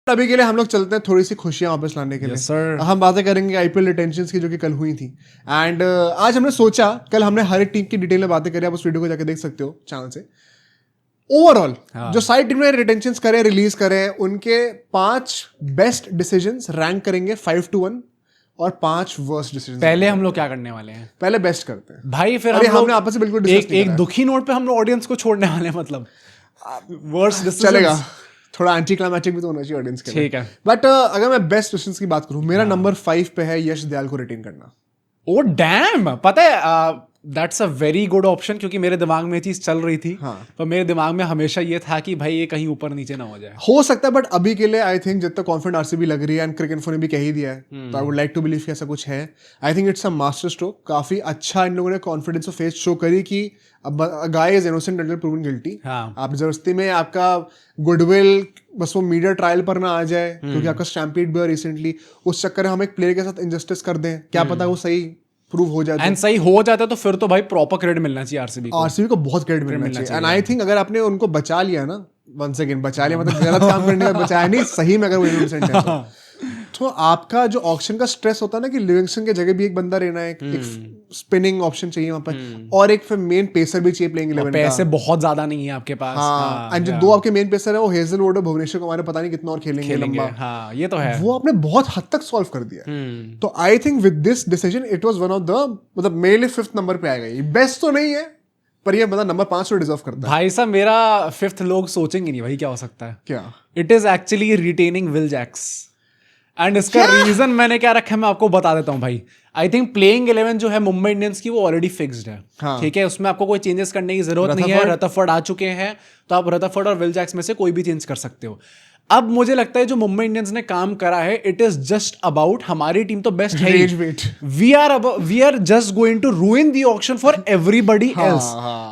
अभी के लिए हम लोग चलते हैं थोड़ी सी खुशियां वापस लाने के लिए। sir. हम बातें करेंगे आईपीएल रिटेंशंस की जो कि कल हुई थी। एंड आज हमने सोचा, कल हमने हर एक टीम की डिटेल में बातें करी, आप उस वीडियो को जाकर देख सकते हो चैनल से। ओवरऑल जो साइड टीम ने रिटेंशंस करे, रिलीज करे, उनके 5 बेस्ट डिसीजंस रैंक करेंगे 5 to 1 और 5 वर्स्ट डिसीजंस। पहले हम लोग क्या करने वाले हैं? पहले बेस्ट करते हैं भाई फिर अरे हम लोग हमने आपस में बिल्कुल डिस्कस नहीं एक करा दुखी नोट पे हम लोग ऑडियंस को छोड़ने वाले हैं, मतलब वर्स्ट है। चलेगा, थोड़ा एंटी क्लाइमैटिक भी तो होना चाहिए ऑडियंस के लिए। ठीक है। बट अगर मैं बेस्ट डिसीजंस की बात करूं, मेरा नंबर 5 पे है यश दयाल को रिटेन करना। ओ डैम, पता है that's a very good option, क्योंकि मेरे दिमाग में ये चीज चल रही थी। पर मेरे दिमाग में हमेशा ये था कि भाई ये कहीं ऊपर नीचे ना हो जाए। हो सकता है, बट अभी के लिए आई थिंक जितना कॉन्फिडेंट आरसीबी लग रही है, एंड क्रिकेट इन्फो ने भी कह ही दिया है, तो I would like to believe कि ऐसा कुछ है। I think it's a master stroke. काफी अच्छा इन लोगों ने कॉन्फिडेंस ऑफ फेथ शो करी कि guy is innocent until proven guilty. आप जबरदस्ती में आपका गुडविल बस वो मीडिया ट्रायल पर ना आ जाए, क्योंकि आपका स्टैम्पीड भी रिसेंटली, उस चक्कर में हम एक प्लेयर के साथ इंजस्टिस कर दें, क्या पता वो सही प्रूव हो जाता है। एंड सही हो जाता है तो फिर तो भाई प्रॉपर क्रेडिट मिलना चाहिए आरसीबी को। आरसीबी को बहुत क्रेडिट मिलना चाहिए। एंड आई थिंक अगर आपने उनको बचा लिया ना, वंस अगेन बचा लिया मतलब गलत काम करने का बचाया नहीं, सही में अगर वो इनोसेंट है तो आपका जो ऑक्शन का स्ट्रेस होता है ना कि लिविंगस्टन के जगह भी एक बंदा रहना है, एक स्पिनिंग ऑप्शन चाहिए वहां पर, और एक फिर मेन पेसर भी चाहिए प्लेइंग 11 का। पैसे बहुत ज्यादा नहीं है आपके पास। हाँ, एंड जो दो आपके मेन पेसर है वो हेजलवुड और भुवनेश्वर कुमार, पता नहीं कितना और खेलेंगे लंबा। हाँ, ये तो है। वो आपने बहुत हद तक सॉल्व कर दिया। तो I think with this decision it was one of the, मतलब मेरे लिए 5th नंबर पे आएगा। ये बेस्ट तो नहीं है, पर ये मतलब नंबर 5 तो डिजर्व करता है। भाई साहब मेरा 5th लोग सोचेंगे नहीं भाई क्या हो सकता है। क्या? It is actually retaining Will Jacks. And इसका रीजन मैंने क्या रखा है मैं आपको बता देता हूँ भाई। आई थिंक प्लेइंग 11 जो है मुंबई इंडियंस की वो ऑलरेडी फिक्स्ड है। हाँ। ठीक है, उसमें आपको कोई चेंजेस करने की जरूरत नहीं है। रदरफोर्ड आ चुके हैं, तो आप रदरफोर्ड और विल जैक्स में से कोई भी चेंज कर सकते हो। अब मुझे लगता है जो मुंबई इंडियंस ने काम करा है, इट इज जस्ट अबाउट, हमारी टीम तो बेस्ट है ही, we are just going to ruin the auction for everybody else.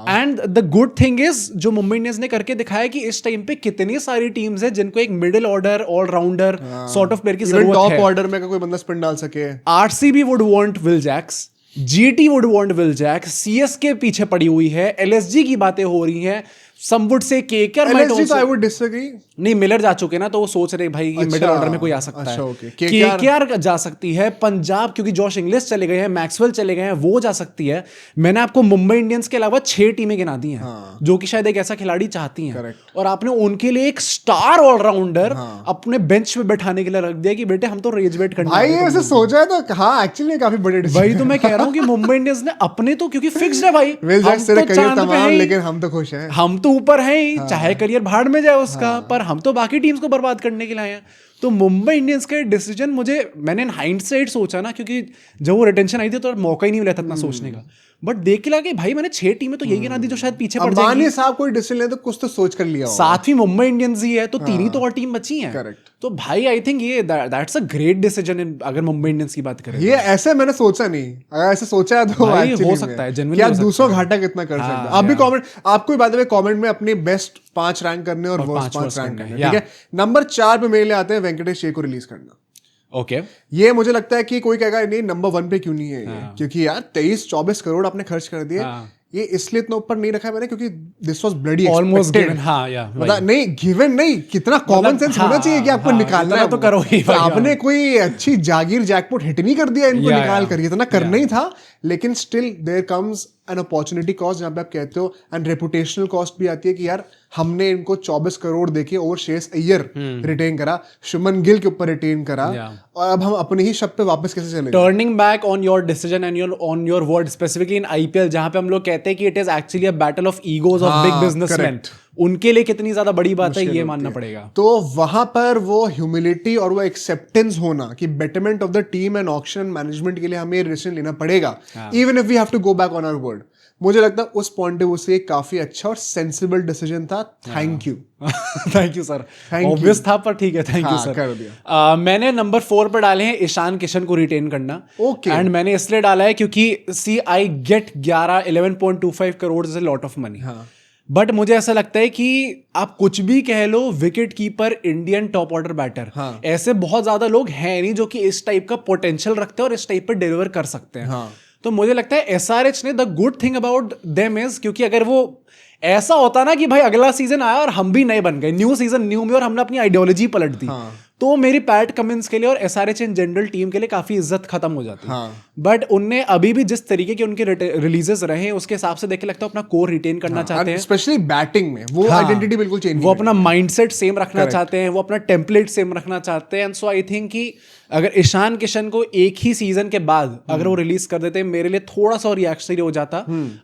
And the good thing is जो मुंबई इंडियंस ने करके दिखाया कि इस टाइम पे कितनी सारी टीम्स है जिनको एक middle order allrounder sort of player की जरूरत है। टॉप ऑर्डर में कोई बंदा स्पिन डाल सके। RCB would want Will Jacks, GT would want Will Jacks, CSK पीछे पड़ी हुई है, एलएसजी की बातें हो रही हैं, some would say KKR might also, I would disagree. नहीं, मिलर जा चुके ना, तो वो सोच रहे भाई कि मिडिल ऑर्डर में कोई आ सकता है। okay. KKR जा सकती है, पंजाब क्योंकि जॉश इंग्लिश चले गए हैं, मैक्सवेल चले गए हैं, वो जा सकती है। मैंने आपको मुंबई इंडियंस के अलावा 6 टीमें गिना दी हैं जो कि शायद एक ऐसा खिलाड़ी चाहती हैं। और आपने उनके लिए एक स्टार ऑलराउंडर अपने बेंच पे बैठाने के लिए रख दिया कि बेटे हम तो रेज वेट करने भाई ऐसे सोचा है तो हाँ, एक्चुअली काफी बड़े वही तो मैं कह रहा हूँ कि मुंबई इंडियंस ने अपने तो, क्योंकि फिक्स्ड है भाई, विल जैक्स तेरे करियर तमाम, लेकिन हम तो खुश हैं, हम तो ऊपर हैं ही, चाहे करियर भाड़ में जाए उसका, पर हम तो बाकी टीम्स को बर्बाद करने के लिए आए हैं। तो मुंबई इंडियंस का डिसीजन मैंने इन हाइंडसाइट सोचा ना, क्योंकि जब वो रिटेंशन आई थी तो मौका ही नहीं मिला था इतना सोचने का। बट देख के लगा कि भाई मैंने 6 टीमें तो यही गिना दी जो शायद पीछे पड़ जाएंगी। अंबानी साहब कोई डिसीजन ले तो कुछ तो सोच कर लिया होगा। 7वीं मुंबई इंडियंस ही है, तो 3 ही तो और टीम बची हैं। करेक्ट। तो भाई आई थिंक ये दैट्स अ ग्रेट डिसीजन अगर मुंबई इंडियंस की बात करें। ये ऐसे मैंने सोचा नहीं, अगर ऐसे सोचा है तो हो सकता है, क्या दूसरों घाटा कितना कर सकते हैं। आप भी कमेंट, आपको बात है कमेंट में अपनी बेस्ट 5 रैंक करने और वर्स्ट 5 रैंक करने। ठीक है, नंबर 4 पे मेरे लिए आते हैं वेंकटेश को रिलीज करना। ओके, ये मुझे लगता है कि कोई कहेगा नहीं नंबर 1 पे क्यों नहीं है ये, क्योंकि यार 23-24 करोड़ आपने खर्च कर दिए। ये इसलिए इतना ऊपर नहीं रखा है मैंने क्योंकि this was bloody almost given. मतलब नहीं गिवन नहीं, कितना कॉमन सेंस होना चाहिए कि आपको निकालना है तो करो ही। आपने कोई अच्छी जागीर जैकपॉट हिट नहीं कर दिया इनको निकाल कर, इतना करना ही था। लेकिन still there comes an opportunity cost, जहां पे आप कहते हो, एंड रेपुटेशनल कॉस्ट भी आती है कि यार हमने इनको 24 करोड़ देके ओवर श्रेयस अय्यर रिटेन करा, शुभमन गिल के ऊपर रिटेन करा, और अब हम अपने ही शब्द पे वापस कैसे चले। Turning back on your decision and on your word, specifically in IPL, जहां पे हम लोग कहते हैं कि it is actually a battle of egos of big businessman, उनके लिए कितनी ज्यादा बड़ी बात है ये मानना पड़ेगा। तो वहां पर वो ह्यूमिलिटी और वो एक्सेप्टेंस होना कि betterment of the team and auction management के लिए हमें ये डिसीजन लेना पड़ेगा, even if we have to go back on our word. मुझे लगता है उस पॉइंट ऑफ व्यू से काफी अच्छा और सेंसिबल डिसीजन था। Thank you. Thank you sir, obvious था पर ठीक है, थैंक यू सर। कर दिया। मैंने नंबर 4 पर डाले हैं ईशान किशन को रिटेन करना। ओके, एंड मैंने इसलिए डाला है क्योंकि see I get 11.25 crore is a lot of money. But मुझे ऐसा लगता है कि आप कुछ भी कह लो, wicket keeper, Indian top order batter, ऐसे बहुत ज्यादा लोग हैं नहीं जो कि इस टाइप का पोटेंशियल रखते हैं और इस टाइप पर डिलीवर कर सकते हैं। तो मुझे लगता है SRH ने the good thing about them is, क्योंकि अगर वो ऐसा होता ना कि भाई अगला सीजन आया और हम भी नए बन गए, न्यू सीजन न्यू में, और हमने अपनी आइडियोलॉजी पलट दी, तो मेरी पैट कमिंस के लिए और SRH इन जनरल टीम के लिए काफी इज्जत खत्म हो जाती है। बट उनने अभी भी जिस तरीके के उनके रिलीजेस रहे उसके हिसाब से देख के लगता है अपना कोर रिटेन करना चाहते हैं, स्पेशली बैटिंग में वो आइडेंटिटी बिल्कुल चेंज, वो अपना माइंडसेट सेम रखना चाहते हैं, वो अपना टेम्पलेट सेम रखना चाहते हैं। एंड सो आई थिंक कि अगर ईशान किशन को एक ही सीजन के बाद अगर वो रिलीज कर देते, मेरे लिए थोड़ा सा रिएक्शनरी हो जाता।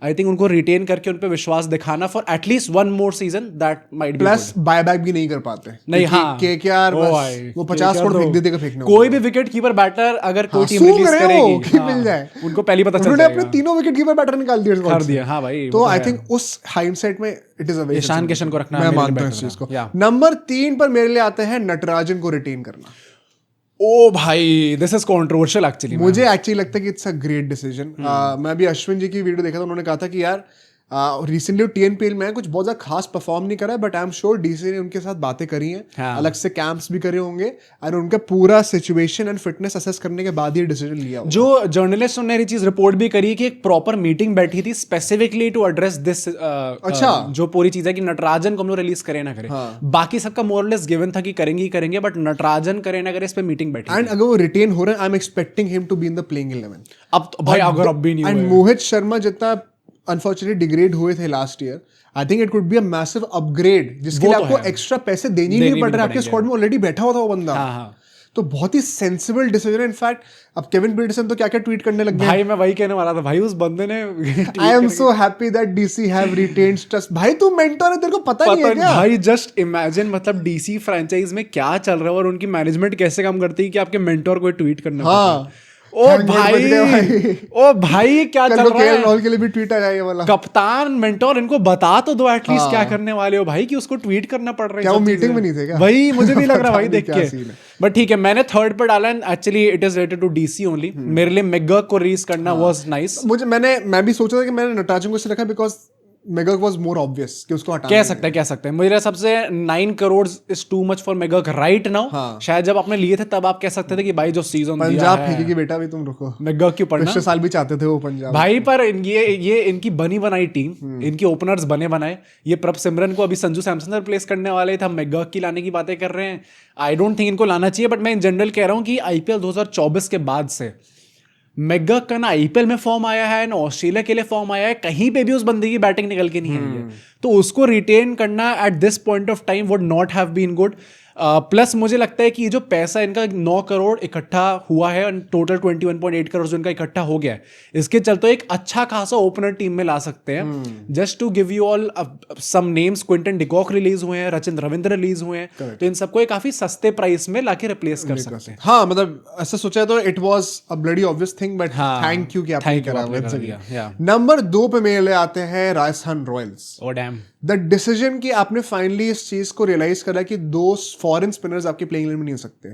आई थिंक उनको रिटेन करके उन पे विश्वास दिखाना for at least one more season, that might be. Plus buyback भी नहीं कर पाते, नहीं, हाँ, केकेआर वो 50 करोड़ फेंक देते फेंकने, कोई भी विकेट कीपर बैटर अगर कोई टीम रिलीज करेगी मिल जाए, उनको पहली पता चल उन्होंने जाएगा। अपने तीनों विकेट कीपर बैटर निकाल दिए, कर दिया, हाँ भाई। तो आई थिंक उस हाइंडसेट में it is a waste Ishan Kishan को रखना, मैं मानता हूं इस चीज को। नंबर 3 पर मेरे लिए आते हैं नटराजन को रिटेन करना। ओ भाई, दिस इज कंट्रोवर्शियल एक्चुअली। मुझे एक्चुअली लगता है कि इट्स अ ग्रेट डिसीजन। मैं भी अश्विन जी की वीडियो देखा था, उन्होंने कहा था कि यार रिसेंटली TNPL में कुछ बहुत ज्यादा खास परफॉर्म नहीं करा है, but I am sure DC ने उनके साथ बातें करी हैं, अलग से कैंप्स भी करे होंगे, और उनका पूरा सिचुएशन एंड फिटनेस असेस करने के बाद ही डिसीजन लिया। जो जर्नलिस्ट ने चीज रिपोर्ट भी करी कि एक प्रॉपर मीटिंग बैठी थी स्पेसिफिकली टू एड्रेस दिस। अच्छा, जो पूरी चीज है कि नटराजन को हम लोग रिलीज करे ना करे, बाकी सबका मोरलेस गिवन था कि करेंगे ही करेंगे, बट नटराजन करे ना करे इस पे मीटिंग बैठी। एंड अगर वो रिटेन हो रहे हैं, I am expecting him to be in the playing 11। अब भाई अगर अब भी नहीं हुआ, एंड मोहित शर्मा जितना अनफॉर्चुनेटली डिग्रेड हुए थे last year, I think it could be a massive upgrade, जिसके लिए आपको एक्स्ट्रा पैसे देने ही नहीं पड़ रहे, आपके स्क्वाड में ऑलरेडी बैठा हुआ था वो बंदा। तो बहुत ही सेंसिबल डिसीजन है। इनफैक्ट अब केविन पीटरसन तो क्या क्या ट्वीट करने लग गए भाई, मैं वही कहने वाला था भाई, उस बंदे ने I am so happy that DC have retained trust. भाई तू मेंटर है, तेरे को पता नहीं है क्या? भाई जस्ट इमेजिन, मतलब डीसी फ्रेंचाइज में क्या चल रहा है और उनकी मैनेजमेंट कैसे काम करती है कि आपके मेंटर को ट्वीट करना। हाँ, ओ भाई क्या चल रहा है? राहुल के लिए भी ट्वीट आया ये वाला। कप्तान मेंटोर इनको बता तो दो एटलीस्ट क्या करने वाले हो भाई, कि उसको ट्वीट करना पड़ रहा है। क्या वो मीटिंग में नहीं थे क्या? भाई मुझे भी लग रहा भाई देख के। बट ठीक है, मैंने थर्ड पर डाला, and actually it is related to DC only. मेरे लिए मैकगर्क को रिलीज करना वाज नाइस। मैं भी सोचा था कि मैंने नटराजन को इसे रखा because McGurk was more obvious कि उसको हटाना कह सकते हैं। मुझे सबसे 9 crore is too much for McGurk right now. शायद जब आपने लिए थे तब आप कह सकते थे कि भाई जो सीजन पंजाब फेंकेगी बेटा, भी तुम रुको, मैकगर्क क्यों पढ़ना। पिछले साल भी चाहते थे वो पंजाब भाई, पर ये इनकी बनी बनाई टीम, इनकी ओपनर्स बने बनाए। ये प्रभ सिमरन को अभी संजू सैमसन से रिप्लेस करने वाले थे, मैकगर्क की लाने की बातें कर रहे हैं। आई डोंट थिंक इनको लाना चाहिए, बट मैं इन जनरल कह रहा हूँ कि IPL 2024 के बाद से मैकगर्क का ना IPL में फॉर्म आया है, ना ऑस्ट्रेलिया के लिए फॉर्म आया है, कहीं पे भी उस बंदे की बैटिंग निकल के नहीं आई है। तो उसको रिटेन करना at this point of time would not have been good. Plus मुझे लगता है कि ये जो पैसा इनका 9 करोड़ इकट्ठा हुआ है, टोटल 21.8 करोड़ जो इनका इकट्ठा हो गया है, इसके चलते एक अच्छा खासा ओपनर टीम में ला सकते हैं। Just to give you all some names, Quinton de Kock release हुए हैं, रचिन रविंद्र रिलीज हुए हैं, तो इन सबको एक काफी सस्ते प्राइस में लाके रिप्लेस कर सकते हैं। हाँ, मतलब ऐसा सोचा तो it was a bloody obvious thing, but thank you कि आपने करा। नंबर 2 पे मेरे लिए आते हैं Rajasthan Royals. Oh damn, the decision कि आपने फाइनली इस चीज को रियलाइज करा कि 2 फॉरेन स्पिनर्स आपके प्लेइंग इलेवन में नहीं हो सकते,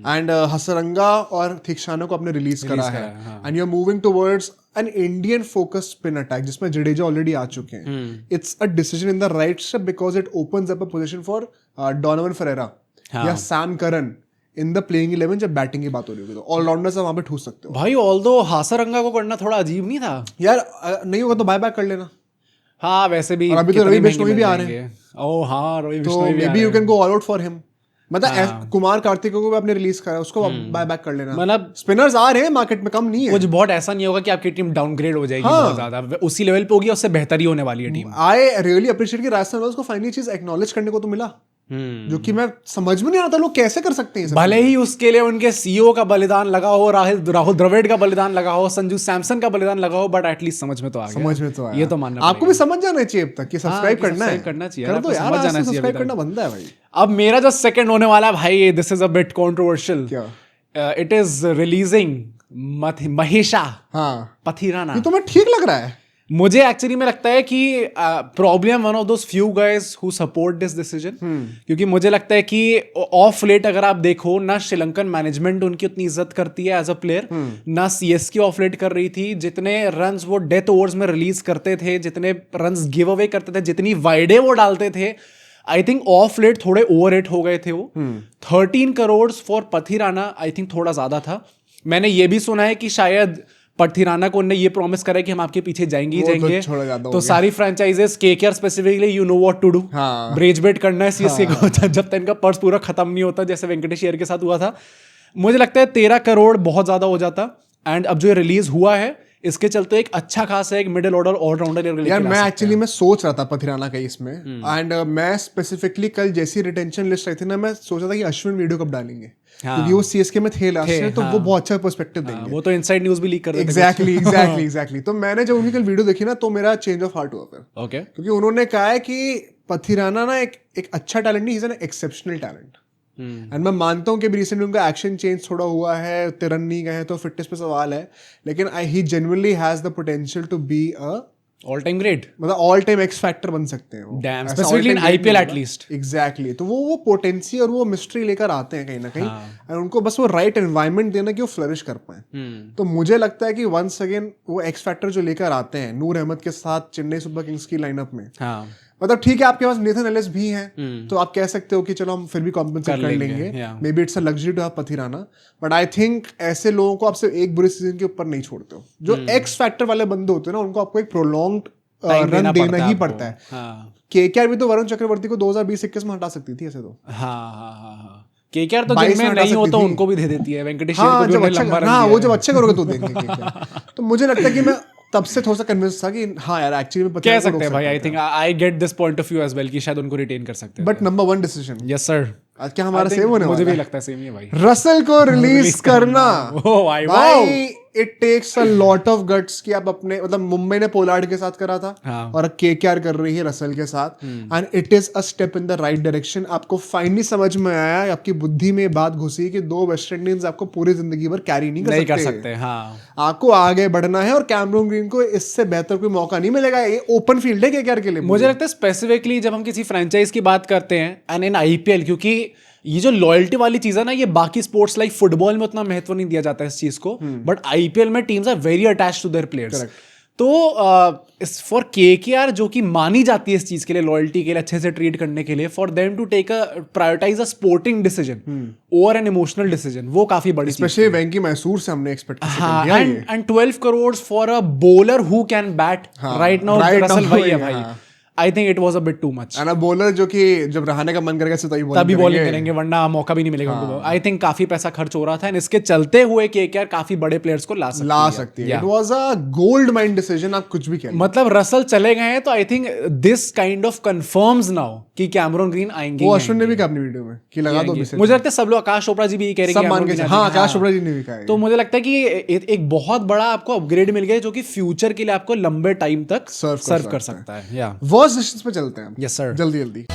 एंड हसरंगा और थिक्शाना को आपने रिलीज करा है, and you are moving towards an Indian focused spin attack जिसमें जडेजा ऑलरेडी आ चुके हैं। It's a decision in the right step because it opens up a position for Donovan Ferreira या Sam Curran in the playing 11 जब batting की बात हो रही होगी, तो ऑलराउंडर्स वहां पे ठूस सकते हो भाई। ऑल्दो हासरंगा को करना थोड़ा अजीब नहीं था यार? नहीं होगा तो बाय बैक कर लेना। हाँ, वैसे भी अभी तो रवि बिश्नोई भी आ रहे हैं। ओह हाँ, रवि बिश्नोई भी आ रहे हैं। May be you can go all out for him. मतलब कुमार कार्तिक को भी आपने रिलीज करा, उसको बाय बैक कर लेना। मतलब स्पिनर्स आ रहे हैं मार्केट में, कम नहीं है कुछ। बहुत ऐसा नहीं होगा कि आपकी टीम डाउनग्रेड हो जाएगी बहुत ज्यादा, उसी लेवल पे होगी, उससे बेहतर ही होने वाली है टीम। आई रियली अप्रिशिएट कि राजस्थान रॉयल्स को फाइनली चीज एक्नॉलेज करने को तो मिला, जो कि मैं समझ में नहीं आता लोग कैसे कर सकते हैं। भले ही उसके लिए उनके CEO का बलिदान लगा हो, राहुल द्रविड़ का बलिदान लगा हो, संजू सैमसन का बलिदान लगा हो, बट एटलीस्ट समझ में तो आ गया। समझ में तो आया, ये तो मानना आपको भी समझ जाना चाहिए अब तक कि सब्सक्राइब करना है, करना चाहिए, कर दो यार, समझ जाना चाहिए, सब्सक्राइब करना बनता है भाई। अब मेरा जो सेकंड होने वाला है भाई, this is a bit controversial. क्या? It is releasing Matheesha Pathirana. ये तो मैं ठीक लग रहा है मुझे। एक्चुअली में लगता है कि problem one of those few guys who support this decision, क्योंकि मुझे लगता है कि ऑफ लेट अगर आप देखो ना, श्रीलंकन मैनेजमेंट उनकी उतनी इज्जत करती है एज अ प्लेयर, ना CSK ऑफ लेट कर रही थी। जितने रन्स वो डेथ ओवर्स में रिलीज करते थे, जितने रन्स गिव अवे करते थे, जितनी वाइडे वो डालते थे, आई थिंक ऑफ लेट थोड़े ओवर रेट हो गए थे वो। 13 crore for Pathirana I think थोड़ा ज्यादा था। मैंने ये भी सुना है कि शायद पथिराना को उन्होंने ये प्रॉमिस करा है कि हम आपके पीछे जाएंगे ही वो तो जाएंगे। छोड़ा जाता हो तो गया। सारी franchises KKR specifically you know what to do, हाँ। ब्रेजबेट करना है सीएसके को जब तक इनका पर्स पूरा खत्म नहीं होता, जैसे वेंकटेश अय्यर के साथ हुआ था। मुझे लगता है 13 करोड़ बहुत ज्यादा हो जाता। एंड अब जो ये रिलीज हुआ है इसके चलते एक अच्छा खासा एक मिडिल ऑर्डर ऑलराउंडर यार मैं एक्चुअली मैं सोच रहा था पथिराना का इसमें, एंड मैं स्पेसिफिकली कल जैसी रिटेंशन लिस्ट आई थी ना, मैं सोच रहा था कि अश्विन वीडियो कब डालेंगे, क्योंकि वो सीएसके में थे लास्ट ईयर, तो वो बहुत अच्छा पर्सपेक्टिव देंगे। वो तो इनसाइड न्यूज भी लीक कर देते थे। एग्जैक्टली। तो मैंने जब उनकी कल वीडियो देखी ना, तो मेरा चेंज ऑफ हार्ट हुआ फिर, ओके। क्योंकि उन्होंने कहा है कि पथिराना ना एक अच्छा टैलेंट नहीं, is an exceptional talent. And मैं मानता हूँ कि रिसेंटली उनका एक्शन चेंज थोड़ा हुआ है, तिरन नहीं गए हैं, तो फिटनेस पे सवाल है, लेकिन he genuinely has the potential to be a all time great, मतलब ऑल टाइम एक्स फैक्टर बन सकते हैं वो, damn, specifically in IPL at least. Exactly. तो वो पोटेंसी और वो मिस्ट्री लेकर आते हैं कहीं ना कहीं, और उनको बस वो राइट एनवायरनमेंट देना कि वो फ्लरिश कर पाए। तो मुझे लगता है कि वंस अगेन वो एक्स फैक्टर जो लेकर आते हैं नूर अहमद के साथ चेन्नई सुपर किंग्स की लाइनअप में, मतलब ठीक है आपके पास नेथन एलिस भी हैं, तो आप कह सकते हो कि चलो हम फिर भी कॉम्पेंसेट कर लेंगे, maybe it's a luxury to have Pathirana, but I think ऐसे लोगों को आप सिर्फ एक बुरे सीजन के ऊपर नहीं छोड़ते हो। जो एक्स फैक्टर वाले बंदे होते हैं ना, उनको आपको एक प्रोलॉन्ग्ड रन देना ही पड़ता है। केकेआर भी तो वरुण चक्रवर्ती को 2020-21 में हटा सकती थी ऐसे तो। केकेआर तो जिनमें नहीं होता उनको भी दे देती है, वेंकटेश अय्यर को भी उन्होंने लंबा रन दिया वो है। जब अच्छे करोगे तो देंगे। तो मुझे लगता है कि मैं तब से थोड़ा सा कन्विंस था कि हाँ यार एक्चुअली में कह सकते हैं भाई, I think I get this point of view as well कि शायद उनको रिटेन कर सकते हैं। But number 1 decision, yes sir, आज क्या हमारा सेम होने वाला है? मुझे भी लगता है सेम ही है भाई। रसल को रिलीज करना, भाई it takes a lot of guts कि आप अपने, मतलब मुंबई ने पोलार्ड के साथ करा था और केकेआर कर रही है रसल के साथ, and it is a step in the right direction. आपको फाइनली समझ में आया, आपकी बुद्धि में बात घुसी कि 2 वेस्ट इंडीज आपको पूरी जिंदगी भर कैरी नहीं कर सकते। आपको आगे बढ़ना है और कैमरून ग्रीन को इससे बेहतर कोई मौका नहीं मिलेगा। ये ओपन फील्ड है केकेआर के लिए। मुझे लगता है स्पेसिफिकली जब हम किसी फ्रेंचाइज की बात करते हैं एंड इन आईपीएल, क्योंकि ये जो लॉयल्टी वाली चीज है ना, ये बाकी स्पोर्ट्स लाइक फुटबॉल में उतना महत्व नहीं दिया जाता है इस चीज को, बट आईपीएल में teams are very attached to their players. तो फॉर केकेआर जो कि मानी जाती है इस चीज के लिए, लॉयल्टी के लिए, अच्छे से ट्रीट करने के लिए, for them to take a prioritise a sporting decision over an emotional decision, वो काफी बड़ी स्पेशली वेंकी मैसूर से हमने एक्सपेक्ट किया। And 12 crore for a bowler who can bat right now, Russell भाई है भाई। I think it was a bit too much. And a bowler जो कि जब रहाने का मन करेगा तभी बॉलिंग करेंगे, वरना मौका भी नहीं मिलेगा उनको। आई थिंक काफी पैसा खर्च हो रहा था, एंड इसके चलते हुए केकेआर काफी बड़े प्लेयर्स को ला सकती है। It was a gold mind decision, आप कुछ भी कह लो। मतलब रसल चले गए हैं, तो I think this kind of confirms now कि कैमरून ग्रीन आएंगे। वो अश्विन ने भी कहा अपनी वीडियो में कि लगा दो। मुझे लगता है सब लोग, आकाश चोपड़ा जी भी कह रहे हैं, आकाश चोपड़ा जी ने भी कहा। तो मुझे लगता है कि एक बहुत बड़ा आपको अपग्रेड मिल गया, जो कि फ्यूचर के लिए आपको लंबे टाइम तक सर्व कर सकता है। वर्स्ट डिसीजंस पे चलते हैं। यस सर, जल्दी।